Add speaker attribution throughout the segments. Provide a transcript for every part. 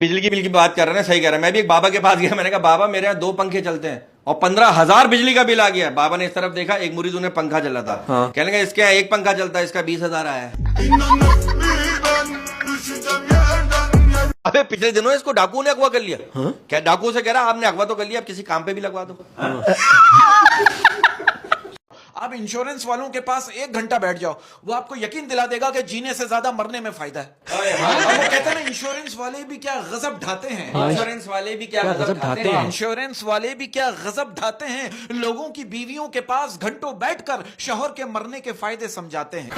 Speaker 1: बिजली की बिल की बात कर रहे हैं, सही कह रहे हैं। मैं भी एक बाबा के पास गया, मैंने कहा बाबा मेरे यहाँ 2 पंखे चलते हैं और 15,000 बिजली का बिल आ गया। बाबा ने इस तरफ देखा, एक मुरीद उन्हें पंखा चला था। हाँ। कहने लगा इसके यहाँ एक पंखा चलता है, इसका 20,000 आया है। अबे पिछले दिनों इसको डाकू ने अगवा कर लिया। हाँ? क्या डाकू से कह रहा आपने अगवा तो कर लिया, अब किसी काम पे भी लगवा दो। हाँ?
Speaker 2: आप इंश्योरेंस वालों के पास 1 घंटा बैठ जाओ, वो आपको यकीन दिला देगा कि जीने से ज्यादा मरने में फायदा है। वो कहते हैं ना, इंश्योरेंस वाले भी क्या गजब ढाते हैं।
Speaker 1: इंश्योरेंस वाले भी क्या गजब ढाते हैं।
Speaker 2: इंश्योरेंस वाले भी क्या गजब ढाते हैं। लोगों की बीवियों के पास घंटों बैठकर शौहर के मरने के फायदे समझाते हैं।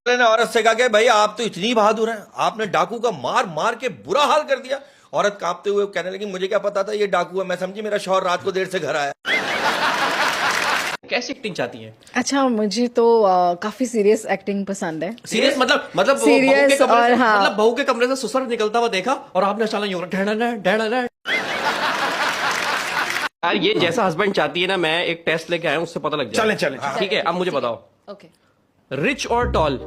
Speaker 1: ने औरत से कहा कि भाई आप तो इतनी बहादुर हैं, आपने डाकू का मार मार के बुरा हाल कर दिया। औरत कांपते हुए कहने लगी मुझे क्या पता था ये डाकू है, मैं समझी मेरा शौहर रात को देर से घर आया।
Speaker 3: कैसी एक्टिंग चाहती हैं?
Speaker 4: अच्छा, मुझे तो काफी सीरियस एक्टिंग पसंद है।
Speaker 3: सीरियस मतलब
Speaker 4: सीरियस और हाँ,
Speaker 3: मतलब बहू के कमरे से ससुर निकलता हुआ देखा और आपने चला यूं ढेड़ा। यार ये जैसा हस्बैंड चाहती है ना, मैं एक टेस्ट लेके आया हूं, उससे पता लग जाए।
Speaker 2: चलें
Speaker 3: ठीक है, अब मुझे बताओ,
Speaker 4: ओके,
Speaker 3: रिच और टॉल,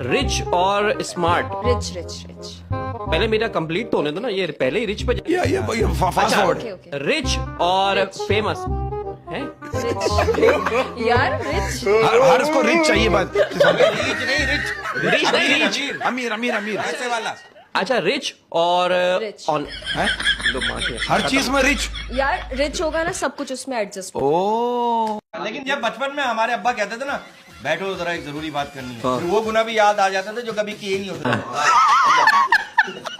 Speaker 3: रिच और स्मार्ट।
Speaker 4: रिच
Speaker 3: पहले मेरा कंप्लीट तो होने दो ना, ये पहले ही रिच पे
Speaker 2: फास्ट फॉरवर्ड।
Speaker 4: ओके।
Speaker 3: रिच और फेमस है।
Speaker 4: यार रिच,
Speaker 2: हर उसको रिच चाहिए बस।
Speaker 3: रिच नहीं रिच,
Speaker 2: अमीर
Speaker 1: ऐसे वाला।
Speaker 3: अच्छा रिच और
Speaker 4: Rich.
Speaker 3: ऑन
Speaker 2: है?
Speaker 3: लो मार के।
Speaker 2: हर चीज में रिच।
Speaker 4: यार रिच होगा ना, सब कुछ उसमें एडजस्ट।
Speaker 2: ओ
Speaker 1: लेकिन जब बचपन में हमारे अब्बा कहते थे ना बैठो जरा एक जरूरी बात करनी है, फिर वो गुना भी याद आ जाते थे जो कभी किए नहीं होते।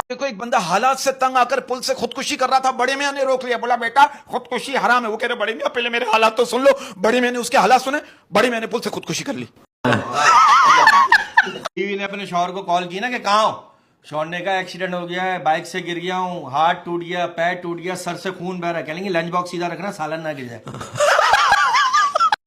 Speaker 2: देखो, एक बंदा हालात से तंग आकर पुल से खुदकुशी कर रहा था, बड़े मियां ने रोक लिया, बोला बेटा खुदकुशी हराम है। वो कह रहे बड़े मियां पहले मेरे हालात तो सुन लो। बड़े मियां ने उसके हालात सुने, बड़े मियां ने पुल से खुदकुशी कर ली।
Speaker 1: बीवी ने अपने शौहर को कॉल की ना कि कहाँ हो। शौहर ने कहा एक्सीडेंट हो गया है, बाइक से गिर गया हूँ, हाथ टूट गया, पैर टूट गया, सर से खून बह रहा है। कहेंगे लंच बॉक्स सीधा रखना, सालन ना गिर जाए।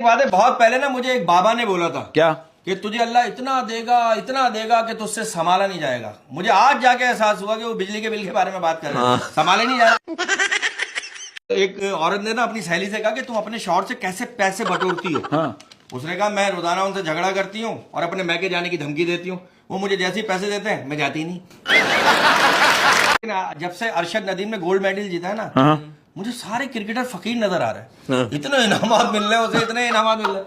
Speaker 1: बात है, बहुत पहले ना मुझे एक बाबा ने बोला था
Speaker 2: क्या
Speaker 1: कि तुझे अल्लाह इतना देगा कि तुझसे संभाला नहीं जाएगा। मुझे आज जाके एहसास हुआ कि वो बिजली के बिल के बारे में बात कर रहे हैं, संभाले नहीं जा रहा। एक औरत ने ना अपनी सहेली से कहा कि तुम अपने शौहर से कैसे पैसे बटोरती हो।
Speaker 2: हाँ।
Speaker 1: उसने कहा मैं रोजाना उनसे झगड़ा करती हूँ और अपने मैके जाने की धमकी देती हूँ। वो मुझे जैसे ही पैसे देते हैं मैं जाती नहीं। जब से अरशद नदीम ने गोल्ड मेडल जीता है ना, मुझे सारे क्रिकेटर फकीर नजर आ रहे हैं। इतने इनामात मिल रहे हैं उसे, इतने इनामात मिल रहे हैं।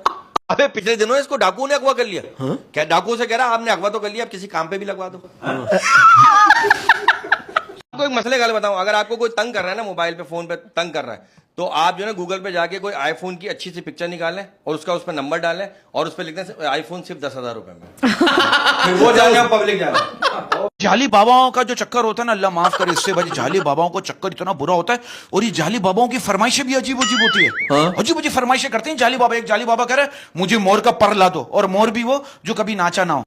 Speaker 1: अबे पिछले दिनों इसको डाकू ने अगवा कर लिया। क्या डाकू से कह रहा आपने अगवा तो कर लिया, अब किसी काम पे भी लगवा दो। आपको एक मसले का बताऊं, अगर आपको कोई तंग कर रहा है ना, मोबाइल पे फोन पे तंग कर रहा है, तो आप जो है गूगल पे जाके कोई आईफोन की अच्छी सी पिक्चर निकालें और उसका उस पर नंबर डालें और उस पर लिखते हैं आईफोन सिर्फ 10,000 रुपए में। फिर वो जाने पब्लिक जाने।
Speaker 2: जाली बाबाओं का जो चक्कर होता है ना, अल्लाह माफ करे, इससे भाई जाली बाबाओं को चक्कर इतना बुरा होता है। और ये जाली बाबाओं की फरमाइशें भी अजीब अजीब होती है। अजीब अजीब फरमाइशें करते हैं जाली बाबा। एक जाली बाबा कह रहे मुझे मोर का पर ला दो, और मोर भी वो जो कभी नाचा ना हो।